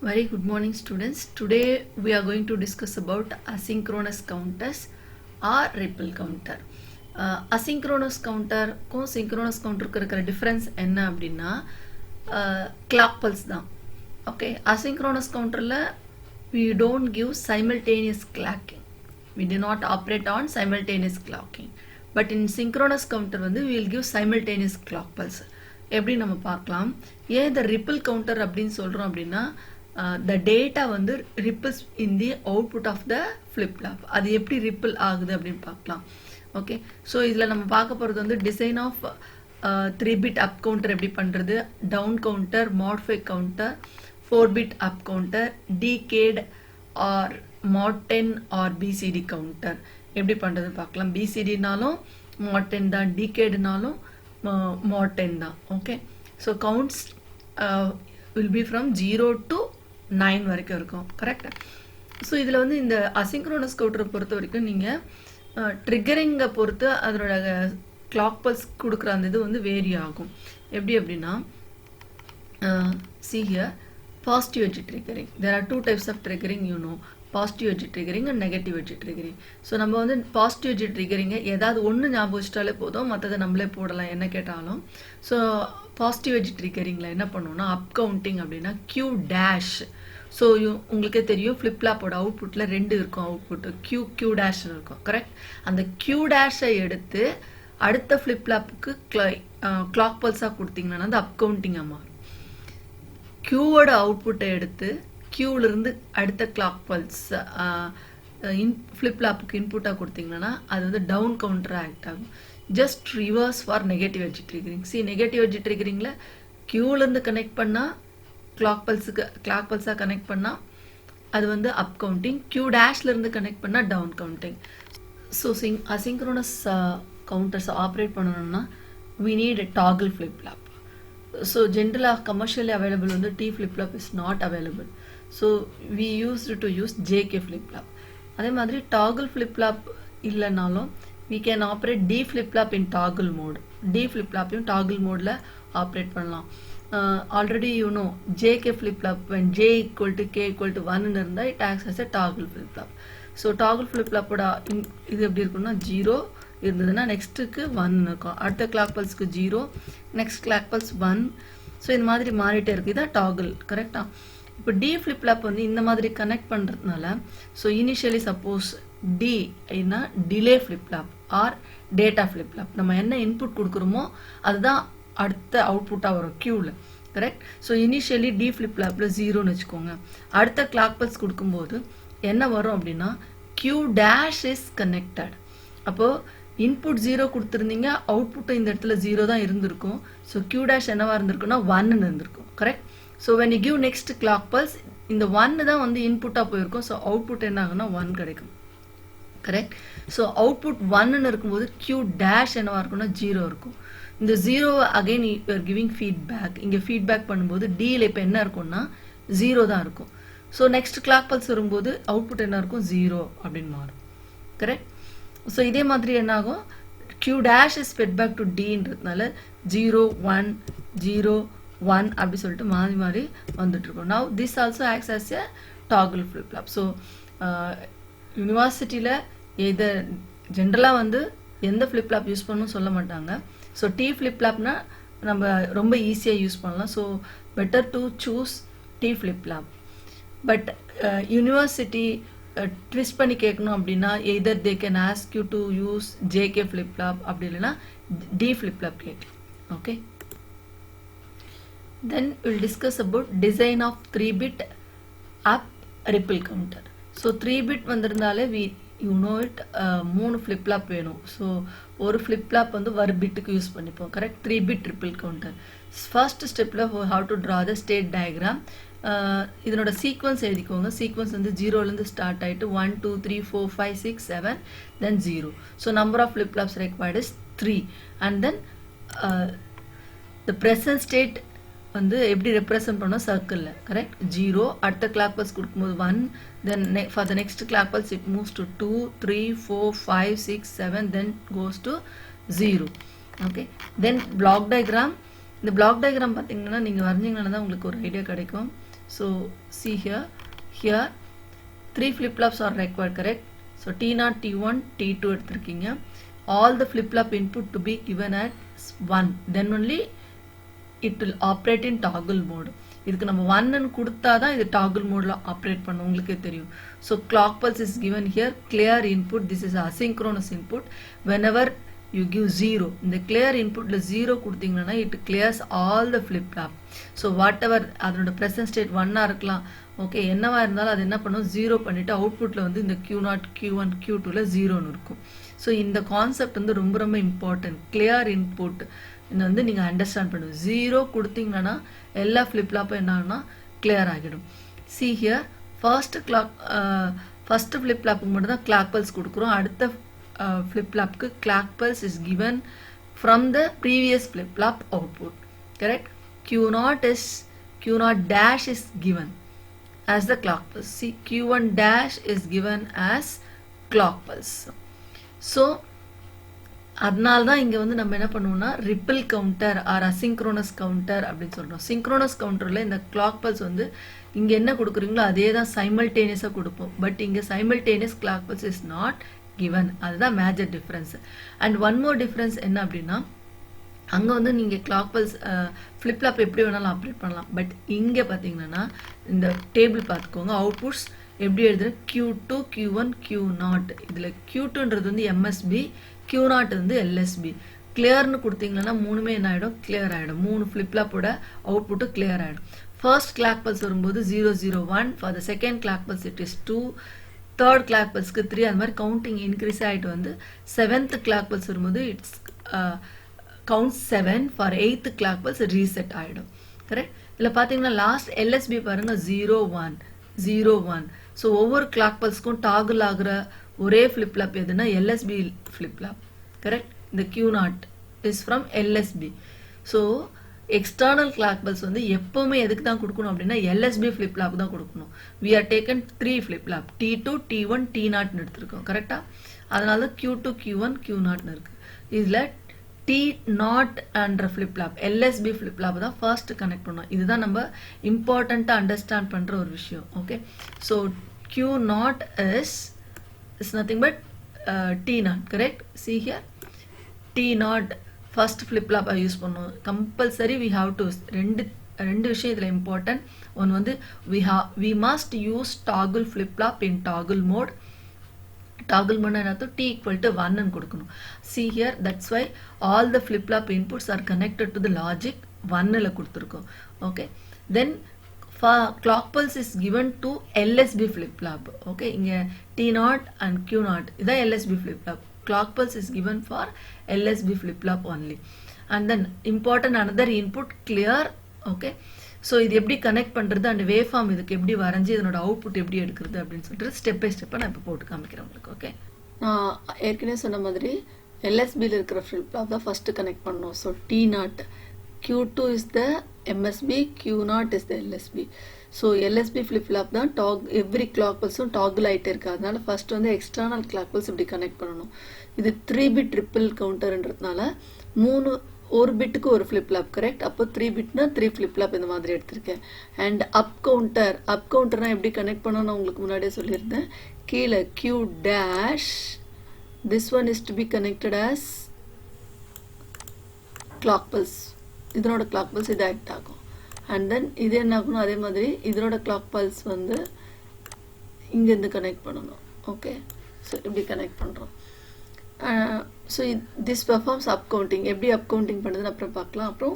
Very good morning students. Today we are going to discuss about asynchronous counters or ripple counter. Asynchronous counter க்கும் synchronous counter இருக்கிற difference என்ன அப்படின்னா clock pulse தான். Okay, asynchronous counterல we don't give simultaneous clocking. We do not operate on simultaneous clocking. But in synchronous counter வந்து we will give simultaneous clock pulse. எப்படி நம்ம பார்க்கலாம். ஏன் இந்த ripple counter அப்படின்னு சொல்றோம் அப்படின்னா the data வந்து ripples in the output of the flip-flop. அது எப்படி ripple ஆகுது அப்படின்னு பார்க்கலாம். ஓகே, ஸோ இதில் நம்ம பார்க்க போகிறது வந்து design of 3-bit up counter எப்படி பண்ணுறது, down counter, modify counter, 4-bit up counter, decade or mod 10 or BCD counter எப்படி பண்ணுறது பார்க்கலாம். பிசிடினாலும் மாட் 10 தான், டிகேடுனாலும் மாட் 10 தான். Okay, so counts will be from 0 to 9 வரைக்கும் இருக்கும். கரெக்ட். ஸோ இதில் வந்து இந்த அசிங்க்ரோனஸ் கவுண்டரை பொறுத்த வரைக்கும் நீங்கள் ட்ரிகரிங்கை பொறுத்து அதனோட கிளாக் பல்ஸ் கொடுக்குற அந்த இது வந்து வேரி ஆகும். எப்படி அப்படின்னா see here positive edge triggering. There are two types of triggering, you know, positive edge triggering and negative edge triggering. So நம்ம வந்து பாசிட்டிவ் எட்ஜ் ட்ரிகரிங்கை ஏதாவது ஒன்று ஞாபகம் வச்சிட்டாலே போதும், மற்றதை நம்மளே போடலாம் என்ன கேட்டாலும். ஸோ பாசிட்டிவ் எட்ஜ் ட்ரிகரிங்கில் என்ன பண்ணுவோம்னா அப் கவுண்டிங் அப்படின்னா Q டேஷ். ஸோ உங்களுக்கே தெரியும் ஃப்ளிப்லாப்போட அவுட்புட்டில் 2 இருக்கும் அவுட்புட்டு, Q டேஷ் இருக்கும். கரெக்ட். அந்த Q டேஷை எடுத்து அடுத்த ஃப்ளிப்லாப்புக்கு கிளாக் பல்ஸாக கொடுத்தீங்கன்னா அந்த அப் கவுண்டிங்காக மாறும். Qவோட அவுட்புட்டை எடுத்து Qலேருந்து அடுத்த கிளாக் பல்ஸ் ஃப்ளிப்லாப்புக்கு இன்புட்டாக கொடுத்தீங்கன்னா அது வந்து டவுன் கவுண்டராக ஆக்ட் ஆகும். Just reverse for negative edge triggering. Negative edge ட்ரிகரிங்கில் Qலேருந்து கனெக்ட் பண்ணால் கிளாக் பல்ஸாக கனெக்ட் பண்ணால் அது வந்து அப் கவுண்டிங், Q டேஷ்லேருந்து கனெக்ட் பண்ணால் down counting. So asynchronous counters operate பண்ணணும்னா we need a toggle flip-flop. So ஜென்ரலாக கமர்ஷியலி அவைலபிள் வந்து T flip-flop is not available. So we used to use JK flip-flop. அதே மாதிரி toggle flip-flop இல்லைனாலும் we can operate D flip-flop in toggle mode. D flip-flopையும் toggle மோடில் operate பண்ணலாம். Already you know JK flip-flop when J equal to K equal to 1 இருந்தால் it acts as a toggle flip-flop. So toggle flip-flopோட இது எப்படி இருக்குன்னா 0 இருந்ததுன்னா நெக்ஸ்ட்டுக்கு 1 இருக்கும், அடுத்த கிளாக் பல்ஸ்க்கு 0, நெக்ஸ்ட் கிளாக் பல்ஸ் 1. ஸோ இந்த மாதிரி மாறிட்டே இருக்குது. இதான் டாகிள். கரெக்டா. இப்போ டி ஃப்ளிப்லாப் வந்து இந்த மாதிரி கனெக்ட் பண்ணுறதுனால ஸோ இனிஷியலி சப்போஸ் டி அப்படின்னா delay flip flop or data flip flop. நம்ம என்ன இன்புட் கொடுக்குறோமோ அதுதான் அடுத்த அவுட்புட்டாக வரும் Qவில். கரெக்ட். ஸோ இனிஷியலி டி ஃப்ளிப்லாப்பில் 0ன்னு வச்சுக்கோங்க. அடுத்த கிளாக் பல்ஸ் கொடுக்கும்போது என்ன வரும் அப்படின்னா Q டேஷ் இஸ் கனெக்டட். அப்போது இன்புட் 0 கொடுத்துருந்தீங்க, அவுட்புட்டும் இந்த இடத்துல 0 தான் இருந்திருக்கும். ஸோ Q டேஷ் என்னவா இருந்திருக்குன்னா 1ன்னு இருந்திருக்கும். Correct. So when you give next clock pulse இந்த 1 தான் வந்து இன்புட்டாக போயிருக்கும். ஸோ அவுட்புட் என்ன ஆகுனா 1 கிடைக்கும். கரெக்ட். ஸோ அவுட்புட் 1ன்னு இருக்கும்போது Q டேஷ் என்னவா இருக்குன்னா 0 இருக்கும். இந்த 0 அகைன் யூஆர் கிவிங் ஃபீட்பேக். இங்கே ஃபீட்பேக் பண்ணும்போது டியில் இப்போ என்ன இருக்கும்னா 0 தான் இருக்கும். ஸோ நெக்ஸ்ட் கிளாக் பல்ஸ் வரும்போது அவுட்புட் என்ன இருக்கும் 0 அப்படின்னு மாறும். கரெக்ட். ஸோ இதே மாதிரி என்ன ஆகும், Q dash is fed back to டின்றதுனால 0 1 0 1 அப்படி சொல்லிட்டு மாறி மாறி வந்துட்டு இருக்கோம். Now this also acts as a toggle flip-flop. So யூனிவர்சிட்டியில் எது ஜென்ரலாக வந்து எந்த ஃப்ளிப்லாப் யூஸ் பண்ணணும் சொல்ல மாட்டாங்க. ஸோ டி ஃப்ளிப்லாப்னா நம்ம ரொம்ப ஈஸியாக யூஸ் பண்ணலாம். So better to choose T flip-flop. But university twist பண்ணி கேட்கணும் அப்படின்னா either they can ask you to use JK flip-flop, அப்படி இல்லைன்னா டி ஃப்ளிப்லாப் கேட்கலாம். Okay, then will discuss about design of 3-bit up ripple counter. So 3-bit வந்திருந்தாலே you know it 3 flip-flop வேணும். ஸோ ஒரு ஃப்ளிப்லாப் வந்து ஒரு பிட்டுக்கு யூஸ் பண்ணிப்போம். Correct. 3-bit ripple counter. First ஸ்டெப்பில் how to draw the state diagram. இதனோட சீக்வன்ஸ் எழுதிக்கோங்க. சீக்வன்ஸ் வந்து 0லேருந்து ஸ்டார்ட் ஆகிட்டு 1 2 3 4 5 6 7 then 0. So number of flip-flops required is 3. And then the present state வந்து எப்படி ரெப்ரசன்ட் பண்ணோம் சர்க்கிளில். கரெக்ட். 0 அடுத்த கிளாக் பல்ஸ் கொடுக்கும்போது 1, தென் for the next clock pulse it moves to 2 3 4 5 6 7 then goes to 0. Okay, then block diagram. இந்த block diagram பார்த்தீங்கன்னா நீங்கள் வரைஞ்சிங்கன்னா தான் உங்களுக்கு ஒரு ஐடியா கிடைக்கும். So see here 3 flip-flops are required, correct? So T0, T1, T2 எடுத்திருக்கீங்க. All the flip-flop input to be given at 1, then only it will operate in toggle mode. இதுக்கு நம்ம 1 ன்னு கொடுத்தாதான் இது toggle modeல operate பண்ணும், உங்களுக்கே தெரியும். So clock pulse is given here, clear input, this is asynchronous input. Whenever you give 0, இந்த clear inputல 0 கொடுத்தீங்கன்னா it clears all the flip-flop. So whatever அதனோட present state 1 இருக்கலாம், ஓகே, என்னவா இருந்தாலும் அது என்ன பண்ணும், 0 பண்ணிட்டு அவுட்புட்ல வந்து இந்த Q0, Q1, Q2ல 0ன்னு இருக்கும். ஸோ இந்த கான்செப்ட் வந்து ரொம்ப ரொம்ப இம்பார்ட்டன்ட். கிளியர் இன்புட் வந்து நீங்கள் அண்டர்ஸ்டாண்ட் பண்ணுங்க. 0 கொடுத்தீங்கன்னா எல்லா ஃப்ளிப்லாப்பும் என்ன ஆகுனா கிளியர் ஆகிடும். சி ஹியர் ஃபர்ஸ்ட் ஃப்ளிப்லாப்புக்கு மட்டும் தான் கிளாக் பல்ஸ் கொடுக்குறோம். அடுத்த ஃப்ளிப்லாப்புக்கு clock pulse is given from the previous flip-flop output, correct? Q0 dash is given as the clock pulse. See, Q1 dash is given as clock pulse. So அதனால தான் இங்கே வந்து நம்ம என்ன பண்ணுவோம்னா ripple counter or asynchronous counter அப்படின்னு சொல்கிறோம். Synchronous கவுண்டரில் இந்த கிளாக் பல்ஸ் வந்து இங்கே என்ன கொடுக்குறீங்களோ அதே தான் சைமல்டேனியஸாக கொடுப்போம். பட் இங்கே simultaneous clock pulse is not given. அதுதான் major difference. And one more difference என்ன அப்படின்னா, அங்கே வந்து நீங்கள் கிளாக் பல்ஸ் ஃப்ளிப்லாப் எப்படி வேணாலும் ஆப்ரேட் பண்ணலாம். பட் இங்கே பார்த்தீங்கன்னா இந்த டேபிள் பார்த்துக்கோங்க, அவுட்புட்ஸ் எப்படி எழுதுற, Q2, Q1, Q0. இதில் Q2ன்றது வந்து MSB, Q0 வந்து LSB. கிளியர்னு கொடுத்தீங்கன்னா மூணுமே என்ன ஆகிடும், கிளியர் ஆகிடும். 3 ஃப்ளிப்லாப்போட அவுட்புட்டு கிளியர் ஆகிடும். ஃபர்ஸ்ட் கிளாக் பல்ஸ் வரும்போது 0, 0, 1. For the second clock pulse it is 2. Third clock பல்ஸ்க்கு 3. அது மாதிரி கவுண்டிங் இன்க்ரீஸ் ஆகிட்டு வந்து 7th கிளாக் பல்ஸ் வரும்போது it's count 7. For 8th clock pulse reset ஆகிடும், கரெக்ட்? இதில் பார்த்தீங்கன்னா லாஸ்ட் LSB பாருங்க 0, 1, 0, 1. ஸோ ஒவ்வொரு கிளாக் பல்ஸ்க்கும் டாகுல் ஆகிற ஒரே ஃப்ளிப்லாப் எதுனா LSB ஃப்ளிப்லாப், கரெக்ட்? இந்த Q0 is from LSB. So external clock pulse வந்து எப்போவுமே எதுக்கு தான் கொடுக்கணும் அப்படின்னா LSB ஃப்ளிப்லாப் தான் கொடுக்கணும். We are taken 3 flip flop, T2, T1, T0ன்னு எடுத்திருக்கோம், கரெக்டாக? அதனால தான் Q2, Q1, Q0ன்னு இருக்கு. இதில் T0 என்ற ஃப்ளிப்லாப் LSB ஃப்ளிப்லாப் தான் ஃபர்ஸ்ட் கனெக்ட் பண்ணோம். இதுதான் நம்ம இம்பார்ட்டண்ட்டாக அண்டர்ஸ்டாண்ட் பண்ணுற ஒரு விஷயம், okay? So Q0 is nothing but T0, correct? See here, T0 first flip-flop use பண்ணுவோம். கம்பல்சரி we have to ரெண்டு விஷயம் இதில் இம்பார்ட்டன்ட். ஒன்று வந்து we must use toggle flip-flop in toggle mode. toggle mode என்னது, T equal to 1 ன்னு கொடுக்கணும். See here, that's why all the flip-flop inputs are connected to the logic 1ல கொடுத்துருக்கோம், okay? Then clock pulse is given to LSB flip-flop, okay? இங்கே T0 and Q0 இதான் LSB flip-flop. Clock pulse is given for LSB flip-flop only. And then important another input clear, okay? So இது எப்படி connect பண்ணுறது and wave form இதுக்கு எப்படி வரைஞ்சி இதனோட output எப்படி எடுக்கிறது அப்படின்னு சொல்லிட்டு ஸ்டெப் பை ஸ்டெப்பாக நான் இப்போ போட்டு காமிக்கிறேன் உங்களுக்கு, ஓகே? நான் ஏற்கனவே சொன்ன மாதிரி LSBயில் இருக்கிற ஃப்ளிப்லாப் தான் ஃபஸ்ட்டு கனெக்ட் பண்ணணும். So T0, Q2 is the MSB, Q0 is the LSB. So LSB flip flop தான் எவ்ரி கிளாக் பல்ஸும் டாகுல் ஆகிட்டே இருக்குது. அதனால ஃபர்ஸ்ட் வந்து எக்ஸ்டர்னல் கிளாக் பல்ஸ் இப்படி கனெக்ட் பண்ணணும். இது 3 பிட் ட்ரிப்பிள் கவுண்டர்ன்றதுனால ஒரு பிட்டுக்கு ஒரு ஃப்ளிப்லாப், கரெக்ட்? அப்போ 3 பிட்னா 3 ஃப்ளிப்லாப் இந்த மாதிரி எடுத்திருக்கேன். அண்ட் அப் கவுண்டர்னா எப்படி கனெக்ட் பண்ணணும்னு உங்களுக்கு முன்னாடியே சொல்லியிருந்தேன். கீழே Q dash, this one is to be connected as clock pulse. இதனோட clock pulse இது ஆக்ட் ஆகும். அண்ட் தென் இது என்ன ஆகணும், அதே மாதிரி இதனோட clock pulse வந்து இங்கேருந்து கனெக்ட் பண்ணணும், ஓகே? ஸோ இப்படி கனெக்ட் பண்ணுறோம். So this performs up counting. எப்படி அப் கவுண்டிங் பண்ணுறதுன்னு அப்புறம் பார்க்கலாம். அப்புறம்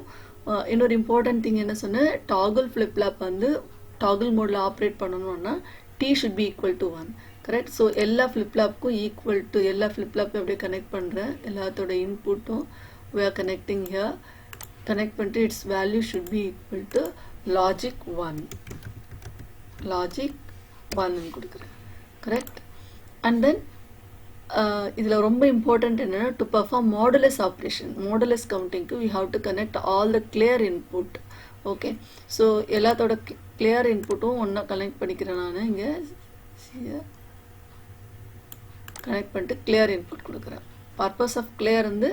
இன்னொரு இம்பார்ட்டன்ட் திங் என்ன சொன்னேன், டாகுல் ஃப்ளிப்லாப் வந்து டாகுல் மோடில் ஆப்ரேட் பண்ணணும்னா T should be equal to 1, correct? So எல்லா ஃப்ளிப்லாப்புக்கும் ஈக்குவல் டு எல்லா ஃப்ளிப்லாப்பையும் அப்படியே கனெக்ட் பண்ணுறேன். எல்லாத்தோட இன்புட்டும் we are connecting here. Connect பண்ணிட்டு its value should be equal to logic 1 கொடுக்குறேன், கரெக்ட்? அண்ட் தென் இதில் ரொம்ப இம்பார்ட்டன்ட் என்னென்னா, to perform modulus operation, modulus கவுண்டிங்க்கு we have to connect all the clear input, okay? So எல்லாத்தோட clear இன்புட்டும் ஒன்றா connect பண்ணிக்கிறேன். நான் இங்கே கனெக்ட் பண்ணிட்டு கிளியர் இன்புட் கொடுக்குறேன். பர்பஸ் ஆஃப் கிளியர் வந்து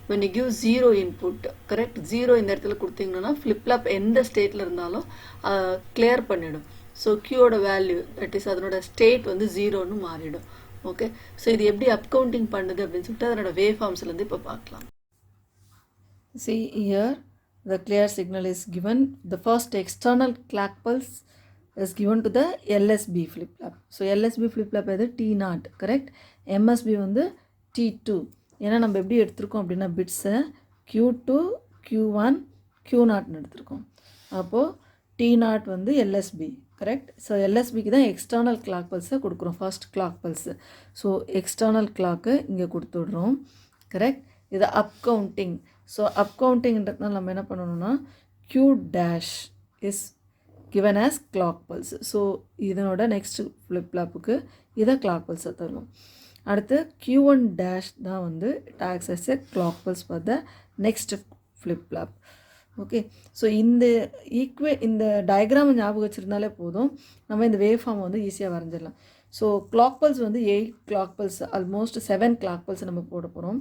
when you give 0 input, correct, 0 இந்த இடத்துல கொடுத்தீங்கன்னா flip flop எந்த ஸ்டேட்டில் இருந்தாலும் clear பண்ணிடும். ஸோ Qயோட வேல்யூ தட் இஸ் அதனோட ஸ்டேட் வந்து 0ன்னு மாறிடும். ஓகே, ஸோ இது எப்படி அப்கவுண்டிங் பண்ணுது அப்படின்னு சொல்லிட்டு அதனோட வேவ் ஃபார்ம்ஸ்லேருந்து இப்போ பார்க்கலாம். See here the clear signal is given. The first external clock pulse is given to the LSB flip flop. So LSB flip flop is T0, correct? MSB வந்து T2. ஏன்னா நம்ம எப்படி எடுத்திருக்கோம் அப்படின்னா பிட்ஸை Q2, Q1, Q0ன்னு எடுத்திருக்கோம். அப்போது T0 வந்து LSB, correct? So எல்எஸ்பிக்கு தான் எக்ஸ்டர்னல் கிளாக் பல்ஸை கொடுக்குறோம், first clock pulse. So external clock இங்கே கொடுத்துடுறோம், கரெக்ட்? இது அப்கவுண்டிங். ஸோ அப்கவுண்டிங்கிறதுனால நம்ம என்ன பண்ணணும்னா Q dash is given as clock pulse. So இதனோட நெக்ஸ்ட் ஃப்ளிப் ஃப்ளாப்புக்கு இதை கிளாக் பல்ஸை தருவோம். அடுத்து Q1 டேஷ் தான் வந்து takes as a clock pulse for the next flip flop. Okay, so இந்த டயக்ராம் ஞாபகம் வச்சுருந்தாலே போதும், நம்ம இந்த வேவ் ஃபார்ம் வந்து ஈஸியாக வரைஞ்சிடலாம். ஸோ கிளாக் பல்ஸ் வந்து 8 clock pulse, almost 7 clock pulse நம்ம போட போகிறோம்.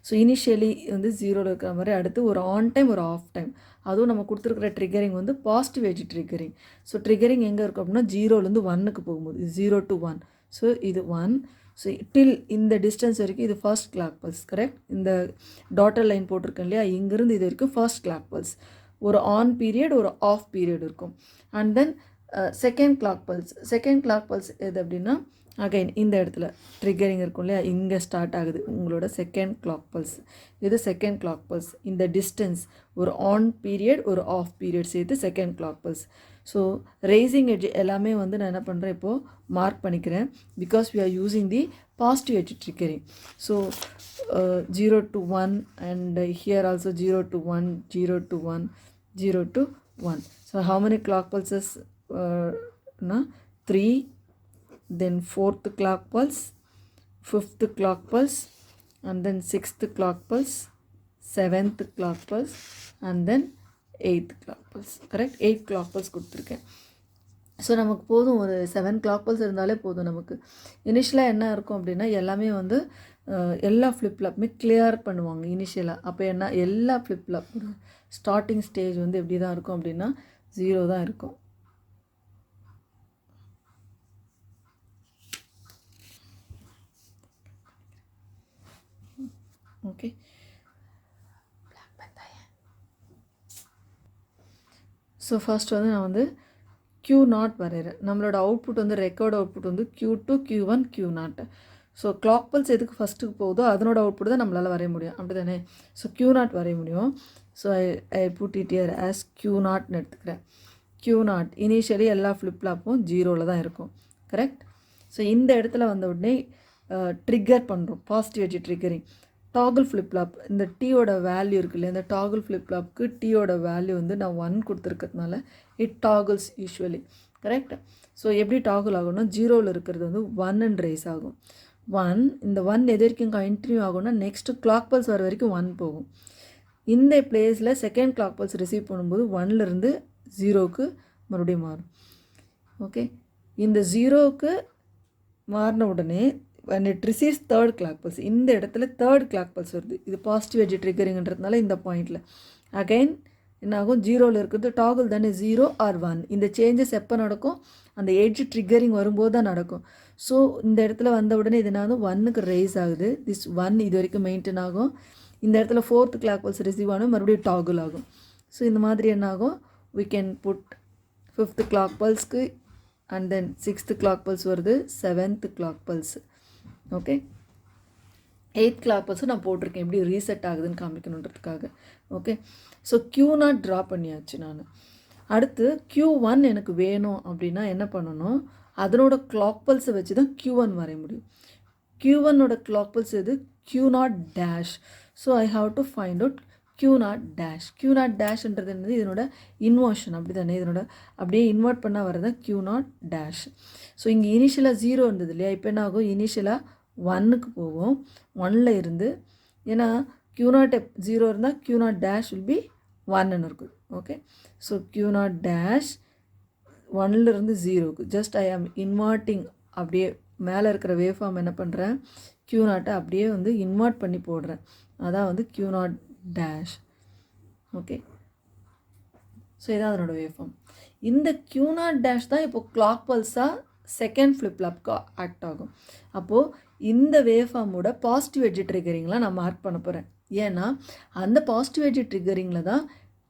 ஸோ இனிஷியலி வந்து 0ல் இருக்கிற மாதிரி, அடுத்து ஒரு ஆன் டைம் ஒரு ஆஃப் டைம், அதுவும் நம்ம கொடுத்துருக்குற ட்ரிகரிங் வந்து positive edge triggering. So triggering எங்கே இருக்கும் அப்படின்னா 0லேருந்து 1க்கு போகும்போது, 0 to 1. ஸோ இது 1. ஸோ டில் இந்த டிஸ்டன்ஸ் வரைக்கும் இது ஃபர்ஸ்ட் கிளாக் பல்ஸ், கரெக்ட்? இந்த டாட்டர் லைன் போட்டிருக்கேன் இல்லையா, இங்கேருந்து இது வரைக்கும் ஃபர்ஸ்ட் கிளாக் பல்ஸ். ஒரு ஆன் பீரியட் ஒரு ஆஃப் பீரியட் இருக்கும். And then second clock pulse எது அப்படின்னா அகைன் இந்த இடத்துல ட்ரிகரிங் இருக்கும் இல்லையா, இங்கே ஸ்டார்ட் ஆகுது உங்களோட செகண்ட் கிளாக் பல்ஸ். இது செகண்ட் கிளாக் பல்ஸ். இந்த டிஸ்டன்ஸ் ஒரு ஆன் பீரியட் ஒரு ஆஃப் பீரியட் சேர்த்து second clock pulse. So rising edge எல்லாமே வந்து நான் என்ன பண்ணுறேன் இப்போது மார்க் பண்ணிக்கிறேன், because we are using the positive edge triggering. So 0 to 1 and here also 0 to 1, 0 to 1, 0 to 1. So how many clock pulses? 3, then 4th clock pulse, 5th clock pulse, and then 6th clock pulse, 7th clock pulse, and then 8th clock pulse, correct? 8 clock pulse கொடுத்துருக்கேன். So நமக்கு போதும், ஒரு 7 clock pulse இருந்தாலே போதும் நமக்கு. இனிஷியலாக என்ன இருக்கும் அப்படின்னா எல்லாமே வந்து எல்லா ஃப்ளிப் ஃப்ளாப்புமே கிளியர் பண்ணுவாங்க இனிஷியலாக. அப்போ என்ன, எல்லா ஃப்ளிப் ஃப்ளாப் ஸ்டார்டிங் ஸ்டேஜ் வந்து எப்படி தான் இருக்கும் அப்படின்னா 0 தான் இருக்கும். ஓகே, ஸோ ஃபர்ஸ்ட் வந்து நான் வந்து Q0 வரைகிறேன். நம்மளோட அவுட்புட் வந்து ரெக்கார்ட் அவுட்புட் வந்து Q2, Q1, Q0. So clock pulse எதுக்கு ஃபஸ்ட்டுக்கு போகுதோ அதனோட அவுட்புட் தான் நம்மளால் வரைய முடியும், அப்படி தானே? ஸோ Q0 வரைய முடியும். So I put it here as Q0ன்னு எடுத்துக்கிறேன். Q0 இனிஷியலி எல்லா ஃப்ளிப் ஃப்ளாப்பும் 0ல் தான் இருக்கும், கரெக்ட்? ஸோ இந்த இடத்துல வந்த உடனே ட்ரிகர் பண்ணுறோம், positive edge triggering. டாகுல் flip flop, இந்த டீயோட வேல்யூ இருக்குது இல்லையா, இந்த டாகுல் ஃப்ளிப் ஃப்ளாப்புக்கு டீயோட வேல்யூ வந்து நான் 1 கொடுத்துருக்கிறதுனால இட் டாகுல்ஸ் யூஸ்வலி, கரெக்ட்? ஸோ எப்படி டாகுல் ஆகும்னா 0ல் இருக்கிறது வந்து 1 ரைஸ் ஆகும். 1, இந்த 1 எது வரைக்கும் கண்டினியூ ஆகும்னா நெக்ஸ்ட்டு கிளாக் பல்ஸ் வர வரைக்கும் 1 போகும். இந்த பிளேஸில் செகண்ட் கிளாக் பல்ஸ் ரிசீவ் பண்ணும்போது 1லேருந்து 0க்கு மறுபடியும் மாறும். ஓகே, இந்த 0க்கு மாறின உடனே when it receives third clock pulse, இந்த இடத்துல தேர்ட் கிளாக் பல்ஸ் வருது. இது பாசிட்டிவ் எட்ஜ் ட்ரிகரிங்கிறதுனால இந்த பாயிண்டில் அகைன் என்ன ஆகும், 0ல் இருக்கிறது டாகுல் தானே, 0 or 1. இந்த சேஞ்சஸ் எப்போ நடக்கும், அந்த எட்ஜ் ட்ரிகரிங் வரும்போது தான் நடக்கும். ஸோ இந்த இடத்துல வந்த உடனே இது என்ன ஆகும், 1க்கு ரைஸ் ஆகுது. திஸ் 1 இது வரைக்கும் மெயின்டைன் ஆகும். இந்த இடத்துல 4th கிளாக் பல்ஸ் ரிசீவ் ஆகும், மறுபடியும் டாகுல் ஆகும். ஸோ இந்த மாதிரி என்ன ஆகும், we can put 5th clock பல்ஸ்க்கு and then 6th clock pulse வருது, 7th clock pulse. Okay, 8th clock பல்ஸும் நான் போட்டிருக்கேன் எப்படி ரீசெட் ஆகுதுன்னு காமிக்கணுன்றதுக்காக. ஓகே, ஸோ Q0 ட்ரா பண்ணியாச்சு நான். அடுத்து Q1 எனக்கு வேணும் அப்படின்னா என்ன பண்ணணும், அதனோட கிளாக் பல்ஸை வச்சு தான் Q1 வரைய முடியும். Q1ஓட கிளாக் பல்ஸ் எது, Q0 dash. So I have to find out Q0 dash. Q0 டேஷ்ன்றது என்னது, இதனோட இன்வர்ஷன், அப்படி தானே, இதனோட அப்படியே இன்வெர்ட் பண்ணால் வரது Q0 டேஷ். ஸோ இங்கே இனிஷியலாக 0 இருந்தது இல்லையா, இப்போ என்ன ஆகும், இனிஷியலாக 1க்கு போவோம். 1ல் இருந்து, ஏன்னா Q0 0 இருந்தால் Q0 டேஷ் வில் பி 1ன்னு இருக்கும். ஓகே, ஸோ Q0 டேஷ் 1லேருந்து 0க்கு ஜஸ்ட் ஐ ஆம் இன்வெர்ட்டிங், அப்படியே மேலே இருக்கிற வேவ் ஃபார்ம் என்ன பண்ணுறேன், q நாட்டை அப்படியே வந்து இன்வெர்ட் பண்ணி போடுறேன். அதான் வந்து q not dash. Okay, so இதான் அதனோட வேவ் ஃபார்ம். இந்த q நாட் டேஷ் தான் இப்போ கிளாக் பல்ஸாக செகண்ட் ஃப்ளிப் ஃப்ளாப்க்கு ஆக்ட் ஆகும். அப்போது இந்த வேவ் ஃபார்மோட பாசிட்டிவ் எட்ஜ் ட்ரிகரிங்லாம் நான் மார்க் பண்ண போகிறேன். ஏன்னா அந்த பாசிட்டிவ் எட்ஜ் ட்ரிகரிங்கில் தான்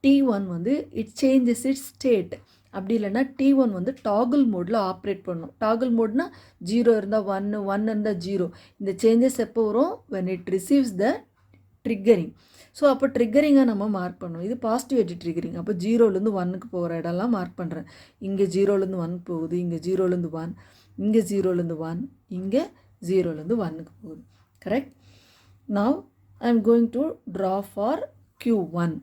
T1 வந்து இட் சேஞ்சஸ் இட்ஸ் ஸ்டேட். அப்படி இல்லைன்னா T1 வந்து டாகிள் மோடில் ஆப்ரேட் பண்ணும். டாகிள் மோட்னா 0 இருந்தால் 1, 1 இருந்தால் 0. இந்த சேஞ்சஸ் எப்போ வரும்? when it receives the triggering. So அப்போ ட்ரிகரிங்காக நம்ம மார்க் பண்ணணும். இது பாசிட்டிவ் எட்ஜ் ட்ரிகரிங். அப்போ 0லேருந்து 1க்கு போகிற இடம்லாம் மார்க் பண்ணுறேன். இங்கே 0லேருந்து 1 போகுது, இங்கே 0லேருந்து 1, இங்கே 0லேருந்து 1, இங்கே 0லேருந்து 1க்கு போகுது. Correct? Now I am going to draw for Q1.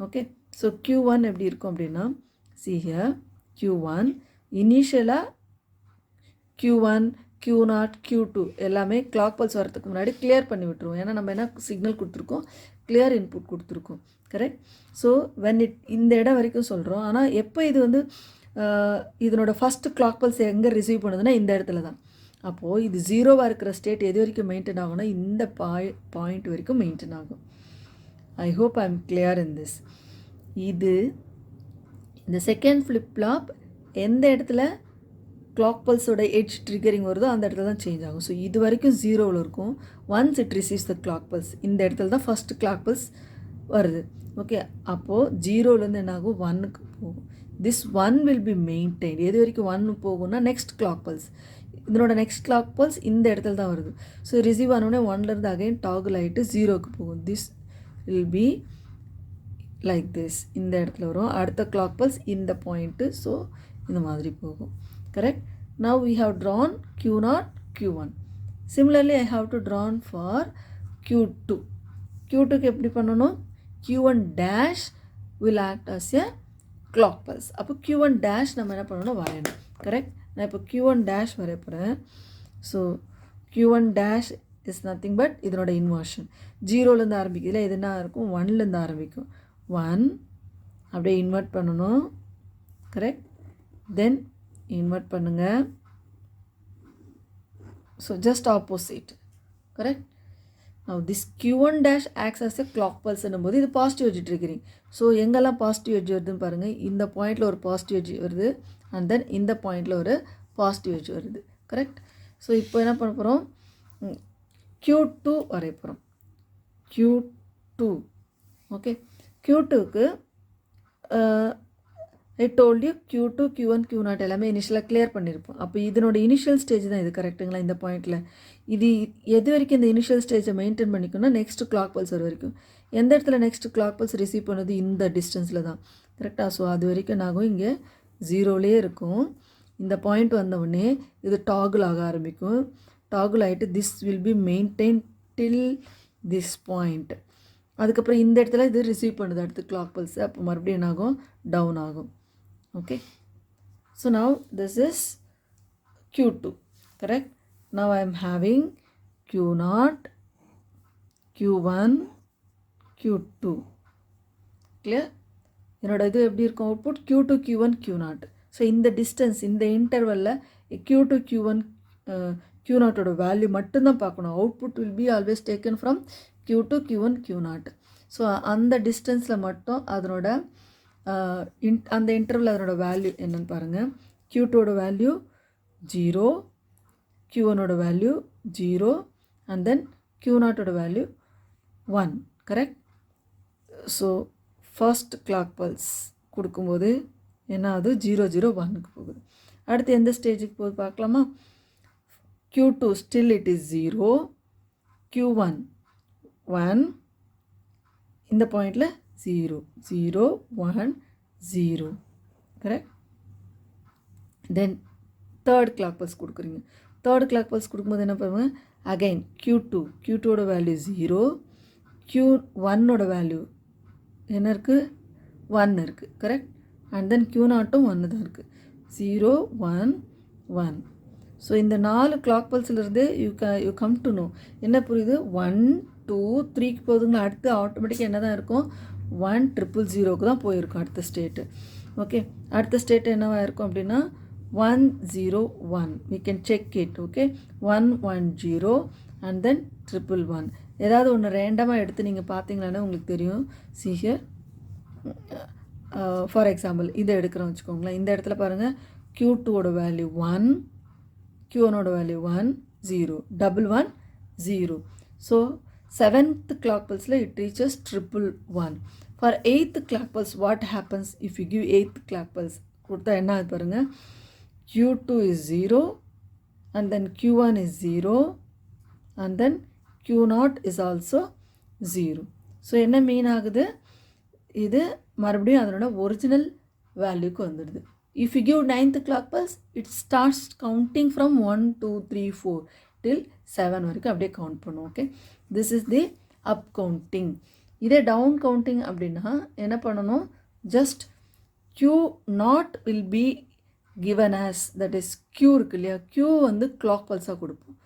Okay, so Q1 எப்படி இருக்கும் அப்படின்னா, see here Q1 இனிஷியலாக Q1, Q0, Q2 எல்லாமே கிளாக் பல்ஸ் வரதுக்கு முன்னாடி கிளியர் பண்ணி விட்டுருவோம். ஏன்னா நம்ம என்ன சிக்னல் கொடுத்துருக்கோம், கிளியர் இன்புட் கொடுத்துருக்கோம். கரெக்ட்? ஸோ வென் இந்த இடம் வரைக்கும் சொல்கிறோம். ஆனால் எப்போ இது வந்து இதனோட ஃபஸ்ட்டு கிளாக் பல்ஸ் எங்கே ரிசீவ் பண்ணுதுன்னா இந்த இடத்துல தான். அப்போது இது 0வாக இருக்கிற ஸ்டேட் எது வரைக்கும் மெயின்டைன் ஆகும்னா இந்த பாயிண்ட் வரைக்கும் மெயின்டைன் ஆகும். I hope I am clear in this. இது இந்த செகண்ட் ஃப்ளிப் ஃப்ளாப் எந்த இடத்துல கிளாக் பல்ஸோட எட்ஜ் ட்ரிகரிங் வருதோ அந்த இடத்துல தான் சேஞ்ச் ஆகும். ஸோ இது வரைக்கும் 0வில் இருக்கும். Once it receives the clock pulse, இந்த இடத்துல தான் ஃபஸ்ட்டு கிளாக் பல்ஸ் வருது. ஓகே, அப்போது 0லேருந்து என்ன ஆகும்? 1க்கு போகும். This 1 will be maintain. எது வரைக்கும் 1 போகும்னா நெக்ஸ்ட் கிளாக் பல்ஸ். இதனோட நெக்ஸ்ட் கிளாக் பல்ஸ் இந்த இடத்துல தான் வருது. ஸோ ரிசீவ் ஆனோடனே 1லேருந்து அகைன் டாகிள் ஆகிட்டு 0க்கு போகும். This will be like this. இந்த இடத்துல வரும். அடுத்த கிளாக் பல்ஸ் இந்த பாயிண்ட்டு. ஸோ இந்த மாதிரி போகும். Correct? Now we have drawn Q0, Q1. Similarly, I have to drawn for Q2. Q2க்கு எப்படி பண்ணணும்? Q1 dash will act as a clock pulse. அப்போ Q1 dash நம்ம என்ன பண்ணணும்? வரையணும். கரெக்ட்? நான் இப்போ Q1 dash வரைய போகிறேன். So Q1 dash is nothing but இதனோட இன்வர்ஷன். 0லேருந்து ஆரம்பிக்கிறதுல இது என்ன இருக்கும்? 1லேருந்து ஆரம்பிக்கும். 1 அப்படியே இன்வெர்ட் பண்ணணும். கரெக்ட்? தென் இன்வெர்ட் பண்ணுங்க. So just opposite. Correct? Now this Q1 dash acts as a clock pulse என்னும்போது இது பாசிட்டிவ் எட்ஜ் ட்ரிகரிங். ஸோ எங்கெல்லாம் பாசிட்டிவ் எட்ஜ் வருதுன்னு பாருங்கள். இந்த பாயிண்டில் ஒரு பாசிட்டிவ் எட்ஜ் வருது, அண்ட் தென் இந்த பாயிண்டில் ஒரு பாசிட்டிவ் எட்ஜ் வருது. கரெக்ட்? ஸோ இப்போ என்ன பண்ண போகிறோம்? Q2 வரைய போகிறோம். Q2. ஓகே, Q2க்கு I told you Q2, Q1, Q0 எல்லாமே இனிஷியலாக கிளியர் பண்ணியிருப்போம். அப்போ இதனோட இனிஷியல் ஸ்டேஜ் தான் இது. கரெக்டுங்களா? இந்த பாயிண்டில் இது எது வரைக்கும் இந்த இனிஷியல் ஸ்டேஜை மெயின்டைன் பண்ணிக்கணும்னா நெக்ஸ்ட் கிளாக் பல்ஸ் வர வரைக்கும். எந்த இடத்துல நெக்ஸ்ட் கிளாக் பல்ஸ் ரிசீவ் பண்ணது? இந்த டிஸ்டன்ஸில் தான். கரெக்டாக? ஸோ அது வரைக்கும் நாங்கள் இங்கே 0லே இருக்கும். இந்த பாயிண்ட் வந்தவுடனே இது டாகுல் ஆக ஆரம்பிக்கும். டாகுல் ஆகிட்டு this will be maintain till this point. அதுக்கப்புறம் இந்த இடத்துல இது ரிசீவ் பண்ணுது அடுத்து கிளாக் பல்ஸ். அப்போ மறுபடியும் என்ன ஆகும்? டவுன் ஆகும். Okay, so now this is Q2. Correct? Now I am having Q0, Q1, Q2. Clear? என்னோட இது எப்படி இருக்கும்? Output Q2, Q1, Q0. So இந்த டிஸ்டன்ஸ், இந்த இன்டர்வலில் Q2, Q1, Q0ஓட வேல்யூ மட்டும்தான் பார்க்கணும். Output will be always taken from Q2, Q1, Q0. So அந்த டிஸ்டன்ஸில் மட்டும் அதனோட அந்த இன்டர்வல் அதனோட வேல்யூ என்னன்னு பாருங்கள். Q2ஓட வேல்யூ 0, Q1ஓட வேல்யூ 0, அண்ட் தென் Q0ஓட value 1. Correct? So first clock pulse கொடுக்கும்போது என்ன ஆகுது? 0, 0, 1க்கு போகுது. அடுத்து எந்த ஸ்டேஜுக்கு போகுது பார்க்கலாமா? Q2 still it is 0, Q1 1, இந்த பாயிண்டில் 0, 0, 1, 0. Correct? Then third clock pulse கொடுக்குறீங்க. தேர்ட் கிளாக் பல்ஸ் கொடுக்கும்போது என்ன பண்ணுவாங்க? அகைன் Q2ஓட வேல்யூ 0, Q1ஓட வேல்யூ என்ன இருக்குது? 1 இருக்குது. கரெக்ட்? அண்ட் தென் Q0ம் 1 தான் இருக்குது. 0, 1, 1. ஸோ இந்த 4 கிளாக் பல்ஸ்லேருந்து யூ கம் டு நோ. என்ன புரியுது? 1, 2, 3க்கு போகுதுங்களா? அடுத்து ஆட்டோமேட்டிக்காக என்ன தான் இருக்கும்? 1, 000க்கு தான் போயிருக்கும் அடுத்த ஸ்டேட்டு. ஓகே, அடுத்த ஸ்டேட் என்னவாக இருக்கும் அப்படின்னா 1, 0, 1. we can check it. Okay, 1, 1, 0, and then 111. ஏதாவது ஒன்று ரேண்டமாக எடுத்து நீங்கள் பார்த்தீங்களான்னா உங்களுக்கு தெரியும். see here ஃபார் எக்ஸாம்பிள் இதை எடுக்கிறோம் வச்சுக்கோங்களேன். இந்த இடத்துல பாருங்கள் Q2ஓட வேல்யூ 1, Q1ஓட வேல்யூ 1 0 11 0. So 7th clock pulse it reaches 111. For 8th clock pulse what happens if you give 8th clock pulse கொடுத்தா என்ன ஆகுது பாருங்கள். Q2 is 0 and then Q1 is 0 and then Q0 is also 0. So என்ன மீன் ஆகுது, இது மறுபடியும் அதனோட ஒரிஜினல் வேல்யூக்கு வந்துடுது. If you give 9th clock pulse it starts counting from 1 2 3 4 till 7 வரைக்கும் அப்படியே கவுண்ட் பண்ணும். Okay, this is the up counting. இதே டவுன் கவுண்டிங் அப்படின்னா என்ன பண்ணணும், just Q0 will be given as, that is Q இருக்கு இல்லையா, Q வந்து clock pulse-ஆக கொடுப்போம்.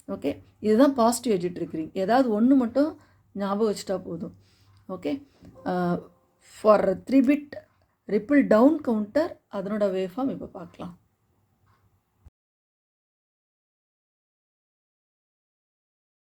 ஓகே, இதுதான் பாசிட்டிவ் எட்ஜ் ட்ரிகரிங். ஏதாவது ஒன்று மட்டும் ஞாபகம் வச்சுட்டா போதும். Okay, for 3 bit ripple down counter அதனோட வேவ் ஃபார்ம் இப்போ பார்க்கலாம்.